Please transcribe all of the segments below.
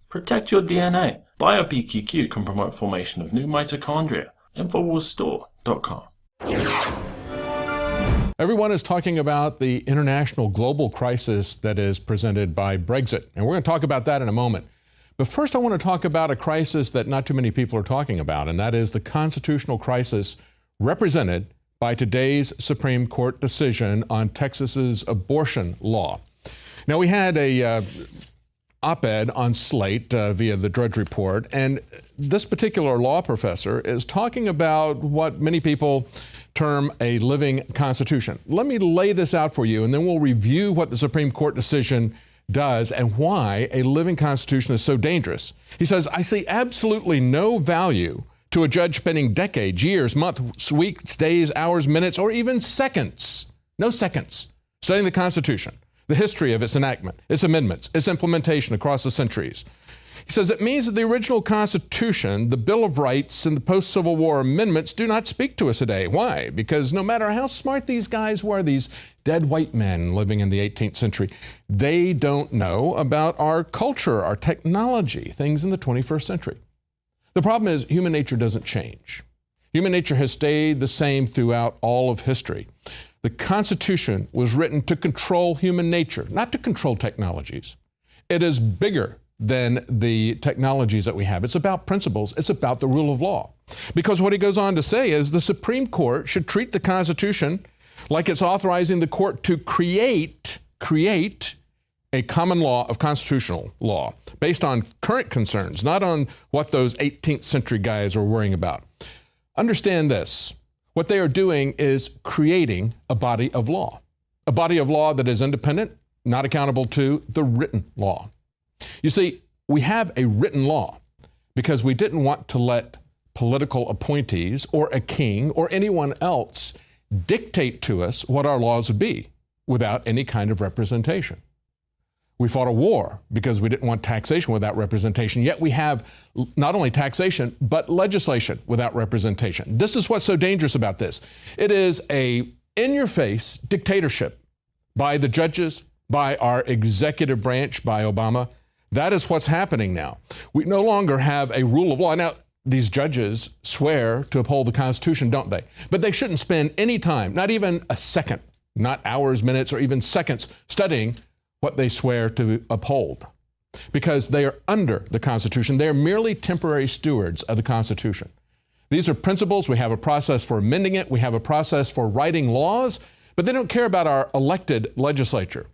Protect your DNA. BioPQQ can promote formation of new mitochondria. Infowarsstore.com. Everyone is talking about the international global crisis that is presented by Brexit, and we're going to talk about that in a moment. But first, I want to talk about a crisis that not too many people are talking about, and that is the constitutional crisis represented by today's Supreme Court decision on Texas's abortion law. Now, we had a op-ed on Slate via the Drudge Report, and this particular law professor is talking about what many people term a living constitution. Let me lay this out for you, and then we'll review what the Supreme Court decision does and why a living constitution is so dangerous. He says, I see absolutely no value to a judge spending decades, years, months, weeks, days, hours, minutes, or even seconds, no seconds, studying the Constitution, the history of its enactment, its amendments, its implementation across the centuries. He says it means that the original Constitution, the Bill of Rights, and the post-Civil War amendments do not speak to us today. Why? Because no matter how smart these guys were, these dead white men living in the 18th century, they don't know about our culture, our technology, things in the 21st century. The problem is human nature doesn't change. Human nature has stayed the same throughout all of history. The Constitution was written to control human nature, not to control technologies. It is bigger than the technologies that we have. It's about principles. It's about the rule of law. Because what he goes on to say is the Supreme Court should treat the Constitution like it's authorizing the court to create a common law of constitutional law based on current concerns, not on what those 18th century guys are worrying about. Understand this. What they are doing is creating a body of law that is independent, not accountable to the written law. You see, we have a written law because we didn't want to let political appointees or a king or anyone else dictate to us what our laws would be without any kind of representation. We fought a war because we didn't want taxation without representation, yet we have not only taxation, but legislation without representation. This is what's so dangerous about this. It is a in-your-face dictatorship by the judges, by our executive branch, by Obama. That is what's happening now. We no longer have a rule of law. Now, these judges swear to uphold the Constitution, don't they? But they shouldn't spend any time, not even a second, not hours, minutes, or even seconds, studying what they swear to uphold, because they are under the Constitution. They are merely temporary stewards of the Constitution. These are principles. We have a process for amending it. We have a process for writing laws, but they don't care about our elected legislature.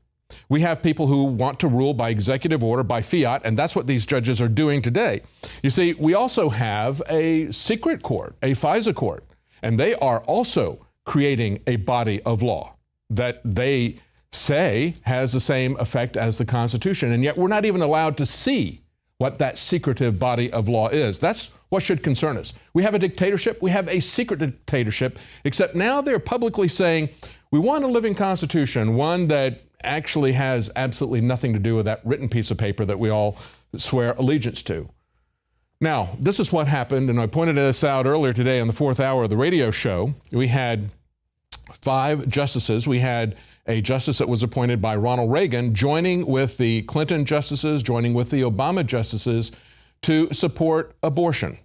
We have people who want to rule by executive order, by fiat, and that's what these judges are doing today. You see, we also have a secret court, a FISA court, and they are also creating a body of law that they say has the same effect as the Constitution, and yet we're not even allowed to see what that secretive body of law is. That's what should concern us. We have a dictatorship, we have a secret dictatorship, except now they're publicly saying, we want a living Constitution, one that actually has absolutely nothing to do with that written piece of paper that we all swear allegiance to. Now, this is what happened, and I pointed this out earlier today on the 4th hour of the radio show. We had 5 justices. We had a justice that was appointed by Ronald Reagan joining with the Clinton justices, joining with the Obama justices to support abortion,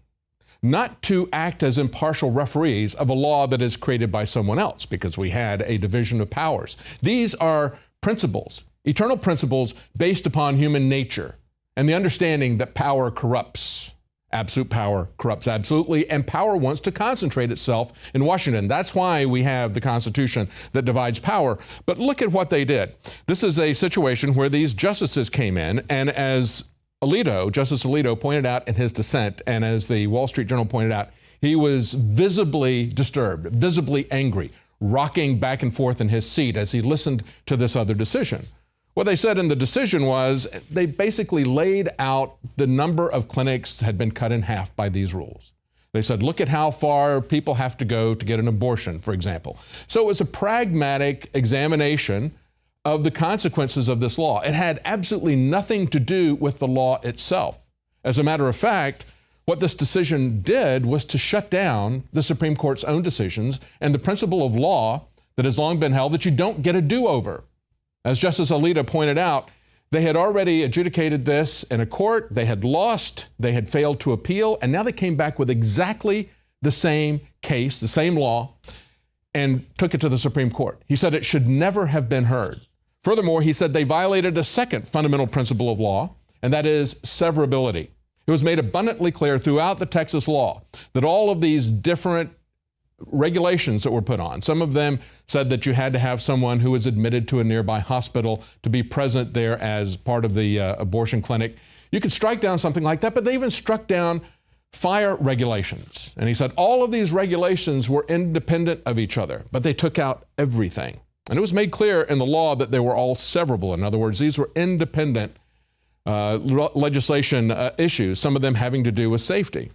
not to act as impartial referees of a law that is created by someone else, because we had a division of powers. These are principles, eternal principles based upon human nature and the understanding that power corrupts. Absolute power corrupts absolutely, and power wants to concentrate itself in Washington. That's why we have the Constitution that divides power. But look at what they did. This is a situation where these justices came in, and as Justice Alito pointed out in his dissent, and as the Wall Street Journal pointed out, he was visibly disturbed, visibly angry, rocking back and forth in his seat as he listened to this other decision. What they said in the decision was they basically laid out the number of clinics had been cut in half by these rules. They said, look at how far people have to go to get an abortion, for example. So it was a pragmatic examination of the consequences of this law. It had absolutely nothing to do with the law itself. As a matter of fact, what this decision did was to shut down the Supreme Court's own decisions and the principle of law that has long been held that you don't get a do-over. As Justice Alito pointed out, They had already adjudicated this in a court. They had lost. They had failed to appeal. And now they came back with exactly the same case, the same law, and took it to the Supreme Court. He said it should never have been heard. Furthermore, he said they violated a second fundamental principle of law, and that is severability. It was made abundantly clear throughout the Texas law that all of these different regulations that were put on, some of them said that you had to have someone who was admitted to a nearby hospital to be present there as part of the abortion clinic. You could strike down something like that, but they even struck down fire regulations. And he said all of these regulations were independent of each other, but they took out everything. And it was made clear in the law that they were all severable. In other words, these were independent legislation issues, some of them having to do with safety.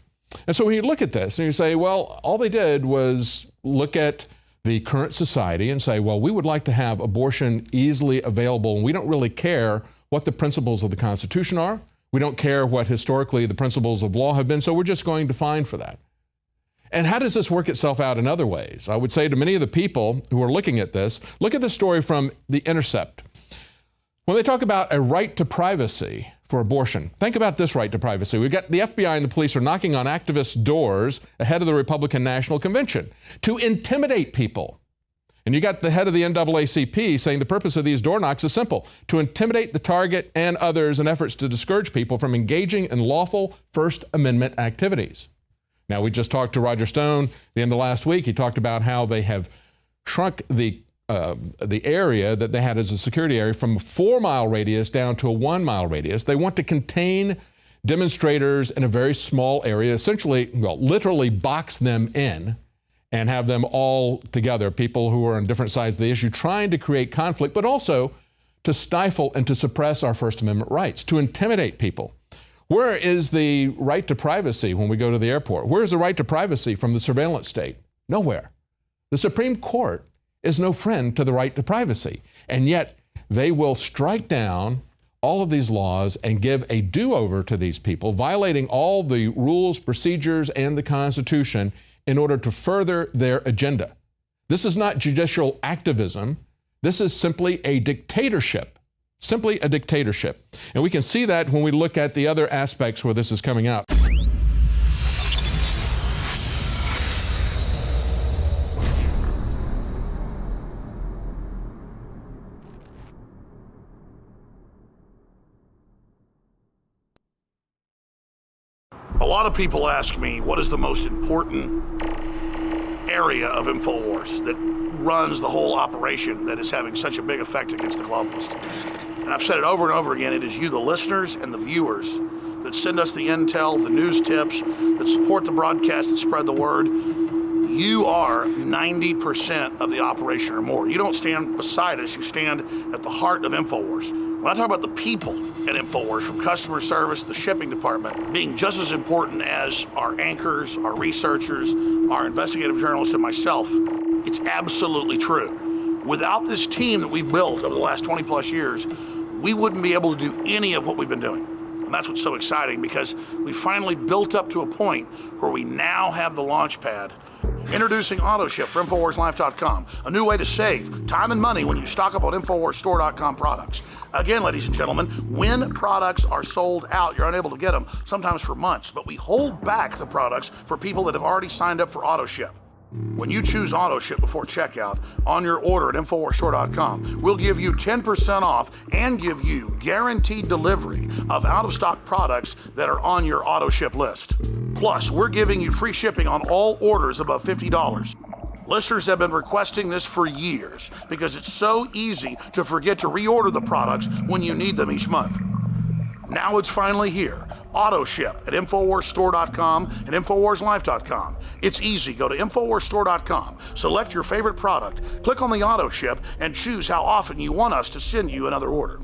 And so when you look at this and you say, well, all they did was look at the current society and say, well, we would like to have abortion easily available, and we don't really care what the principles of the Constitution are. We don't care what historically the principles of law have been, so we're just going to fine for that. And how does this work itself out in other ways? I would say to many of the people who are looking at this, look at the story from The Intercept. When they talk about a right to privacy for abortion, think about this right to privacy. We've got the FBI and the police are knocking on activists' doors ahead of the Republican National Convention to intimidate people. And you got the head of the NAACP saying the purpose of these door knocks is simple: to intimidate the target and others in efforts to discourage people from engaging in lawful First Amendment activities. Now, we just talked to Roger Stone the end of last week. He talked about how they have shrunk the area that they had as a security area from a 4-mile radius down to a 1-mile radius. They want to contain demonstrators in a very small area, essentially, well, literally box them in and have them all together, people who are on different sides of the issue, trying to create conflict, but also to stifle and to suppress our First Amendment rights, to intimidate people. Where is the right to privacy when we go to the airport? Where is the right to privacy from the surveillance state? Nowhere. The Supreme Court is no friend to the right to privacy. And yet they will strike down all of these laws and give a do-over to these people, violating all the rules, procedures, and the Constitution in order to further their agenda. This is not judicial activism. This is simply a dictatorship. Simply a dictatorship. And we can see that when we look at the other aspects where this is coming out. A lot of people ask me, what is the most important area of Infowars that runs the whole operation that is having such a big effect against the globalists? And I've said it over and over again, it is you, the listeners and the viewers, that send us the intel, the news tips, that support the broadcast, that spread the word. You are 90% of the operation or more. You don't stand beside us, you stand at the heart of Infowars. When I talk about the people at Infowars, from customer service, the shipping department, being just as important as our anchors, our researchers, our investigative journalists, and myself, it's absolutely true. Without this team that we've built over the last 20 plus years, we wouldn't be able to do any of what we've been doing. And that's what's so exciting, because we finally built up to a point where we now have the launch pad. Introducing AutoShip for InfoWarsLife.com, a new way to save time and money when you stock up on InfoWarsStore.com products. Again, ladies and gentlemen, when products are sold out, you're unable to get them, sometimes for months, but we hold back the products for people that have already signed up for AutoShip. When you choose AutoShip before checkout on your order at InfoWarsStore.com, we'll give you 10% off and give you guaranteed delivery of out-of-stock products that are on your AutoShip list. Plus, we're giving you free shipping on all orders above $50. Listeners have been requesting this for years because it's so easy to forget to reorder the products when you need them each month. Now it's finally here. AutoShip at InfoWarsStore.com and InfoWarsLife.com. It's easy. Go to InfoWarsStore.com, select your favorite product, click on the AutoShip, and choose how often you want us to send you another order.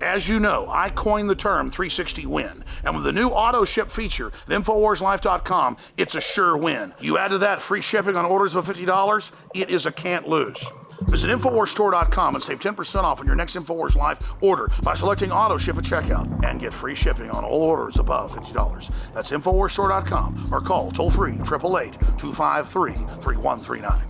As you know, I coined the term 360 win, and with the new AutoShip feature at InfoWarsLife.com, it's a sure win. You add to that free shipping on orders of $50, it is a can't lose. Visit InfoWarsStore.com and save 10% off on your next InfoWars Life order by selecting AutoShip at checkout, and get free shipping on all orders above $50. That's InfoWarsStore.com, or call toll-free 888-253-3139.